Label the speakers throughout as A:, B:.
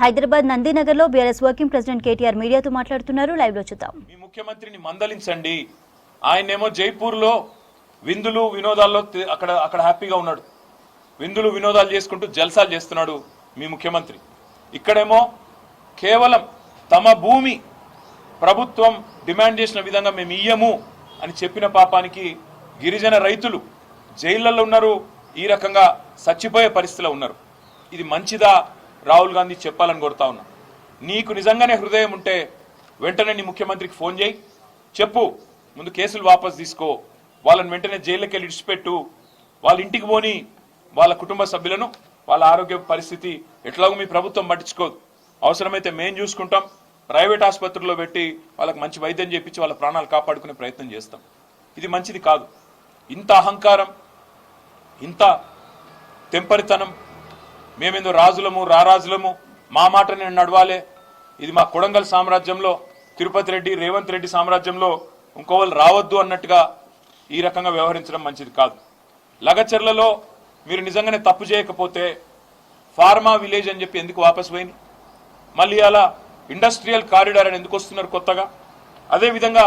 A: హైదరాబాద్ నందినగర్లో BRS working president KTR మీడియాతో మాట్లాడుతున్నారు. లైవ్ లో చూద్దాం.
B: మీ ముఖ్యమంత్రిని మందలించండి. ఆయనేమో జైపూర్లో విందులు వినోదాల్లో అక్కడ హ్యాపీగా ఉన్నాడు. విందులు వినోదాలు చేసుకుంటూ జల్సాలు చేస్తున్నాడు మీ ముఖ్యమంత్రి. ఇక్కడేమో కేవలం తమ భూమి ప్రభుత్వం డిమాండ్ చేసిన విధంగా మేము ఇయ్యము అని చెప్పిన పాపానికి గిరిజన రైతులు జైళ్లలో ఉన్నారు. ఈ రకంగా చచ్చిపోయే పరిస్థితిలో ఉన్నారు. ఇది మంచిదా? రాహుల్ గాంధీ చెప్పాలని కోరుతా ఉన్నా. నీకు నిజంగానే హృదయం ఉంటే వెంటనే నీ ముఖ్యమంత్రికి ఫోన్ చేయి, చెప్పు, ముందు కేసులు వాపసు తీసుకో, వాళ్ళని వెంటనే జైల్లోకి వెళ్ళి ఇడిచిపెట్టు, వాళ్ళ ఇంటికి పోని, వాళ్ళ కుటుంబ సభ్యులను, వాళ్ళ ఆరోగ్య పరిస్థితి ఎట్లాగో మీ ప్రభుత్వం పట్టించుకోదు. అవసరమైతే మేం చూసుకుంటాం, ప్రైవేట్ ఆసుపత్రుల్లో పెట్టి వాళ్ళకి మంచి వైద్యం చేయించి వాళ్ళ ప్రాణాలు కాపాడుకునే ప్రయత్నం చేస్తాం. ఇది మంచిది కాదు. ఇంత అహంకారం, ఇంత తెంపరితనం, మేమేందో రాజులము రారాజులము, మా మాట నేను నడవాలే, ఇది మా కొడంగల్ సామ్రాజ్యంలో తిరుపతి రెడ్డి రేవంత్ రెడ్డి సామ్రాజ్యంలో ఇంకోవాళ్ళు రావద్దు అన్నట్టుగా ఈ రకంగా వ్యవహరించడం మంచిది కాదు. లగచర్లలో మీరు నిజంగానే తప్పు చేయకపోతే ఫార్మా విలేజ్ అని చెప్పి ఎందుకు వాపసు పోయింది? మళ్ళీ అలా ఇండస్ట్రియల్ కారిడార్ అని ఎందుకు వస్తున్నారు కొత్తగా? అదేవిధంగా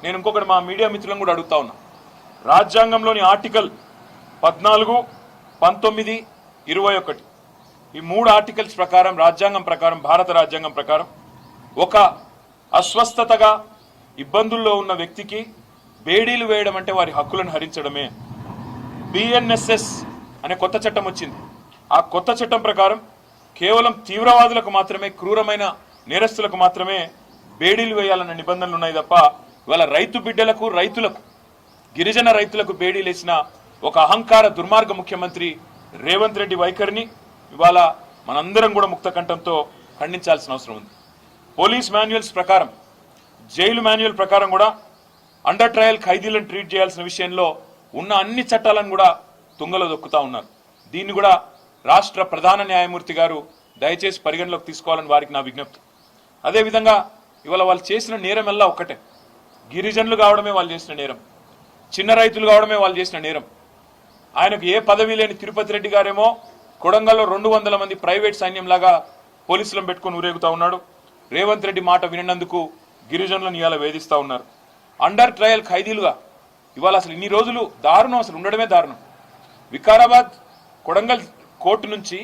B: నేను ఇంకొకటి మా మీడియా మిత్రులను కూడా అడుగుతా ఉన్నా. రాజ్యాంగంలోని ఆర్టికల్ 14, 19, 21 ఈ 3 ఆర్టికల్స్ ప్రకారం, రాజ్యాంగం ప్రకారం, భారత రాజ్యాంగం ప్రకారం ఒక అస్వస్థతగా ఇబ్బందుల్లో ఉన్న వ్యక్తికి బేడీలు వేయడం అంటే వారి హక్కులను హరించడమే. బిఎన్ఎస్ఎస్ అనే కొత్త చట్టం వచ్చింది. ఆ కొత్త చట్టం ప్రకారం కేవలం తీవ్రవాదులకు మాత్రమే, క్రూరమైన నేరస్తులకు మాత్రమే బేడీలు వేయాలన్న నిబంధనలు ఉన్నాయి తప్ప ఇవాళ రైతు బిడ్డలకు, రైతులకు, గిరిజన రైతులకు బేడీలు వేసిన ఒక అహంకార దుర్మార్గ ముఖ్యమంత్రి రేవంత్ రెడ్డి వైఖరిని ఇవాళ మనందరం కూడా ముక్త కంఠంతో ఖండించాల్సిన అవసరం ఉంది. పోలీస్ మాన్యువల్స్ ప్రకారం, జైలు మాన్యువల్ ప్రకారం కూడా అండర్ ట్రయల్ ఖైదీలను ట్రీట్ చేయాల్సిన విషయంలో ఉన్న అన్ని చట్టాలను కూడా తుంగలో దొక్కుతా ఉన్నారు. దీన్ని కూడా రాష్ట్ర ప్రధాన న్యాయమూర్తి గారు దయచేసి పరిగణలోకి తీసుకోవాలని వారికి నా విజ్ఞప్తి. అదేవిధంగా ఇవాళ వాళ్ళు చేసిన నేరం ఎల్లా ఒక్కటే. గిరిజనులు కావడమే వాళ్ళు చేసిన నేరం, చిన్న రైతులు కావడమే వాళ్ళు చేసిన నేరం. ఆయనకు ఏ పదవి లేని తిరుపతి రెడ్డి గారేమో కొడంగల్లో 200 మంది ప్రైవేట్ సైన్యంలాగా పోలీసులను పెట్టుకుని ఊరేగుతా ఉన్నాడు. రేవంత్ రెడ్డి మాట వినందుకు గిరిజనులను ఇవాళ వేధిస్తా ఉన్నారు. అండర్ ట్రయల్ ఖైదీలుగా ఇవాళ అసలు ఇన్ని రోజులు దారుణం, అసలు ఉండడమే దారుణం. వికారాబాద్ కొడంగల్ కోర్టు నుంచి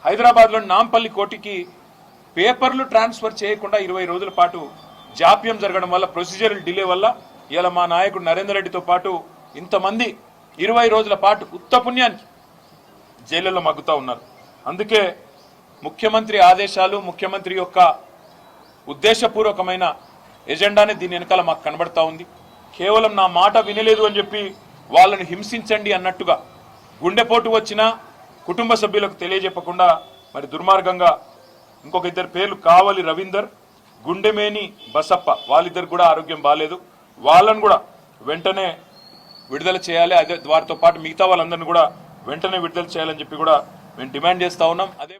B: హైదరాబాద్లోని నాంపల్లి కోర్టుకి పేపర్లు ట్రాన్స్ఫర్ చేయకుండా 20 రోజుల పాటు జాప్యం జరగడం వల్ల, ప్రొసీజరల్ డిలే వల్ల ఇవాళ మా నాయకుడు నరేందర్ రెడ్డితో పాటు ఇంతమంది 20 రోజుల పాటు ఉత్తపుణ్యానికి జైళ్లలో మగ్గుతా ఉన్నారు. అందుకే ముఖ్యమంత్రి ఆదేశాలు, ముఖ్యమంత్రి యొక్క ఉద్దేశపూర్వకమైన ఎజెండానే దీని వెనకాల మాకు కనబడతా ఉంది. కేవలం నా మాట వినలేదు అని చెప్పి వాళ్ళని హింసించండి అన్నట్టుగా గుండెపోటు వచ్చినా కుటుంబ సభ్యులకు తెలియజెప్పకుండా మరి దుర్మార్గంగా ఇంకొక 2 పేర్లు, కావలి రవీందర్, గుండెమేని బసప్ప, వాళ్ళిద్దరు కూడా ఆరోగ్యం బాగాలేదు. వాళ్ళను కూడా వెంటనే విడుదల చేయాలి. అదే వారితో పాటు మిగతా వాళ్ళందరినీ కూడా వెంటనే విడుదల చేయాలని చెప్పి కూడా మేము డిమాండ్ చేస్తా ఉన్నాం. అదే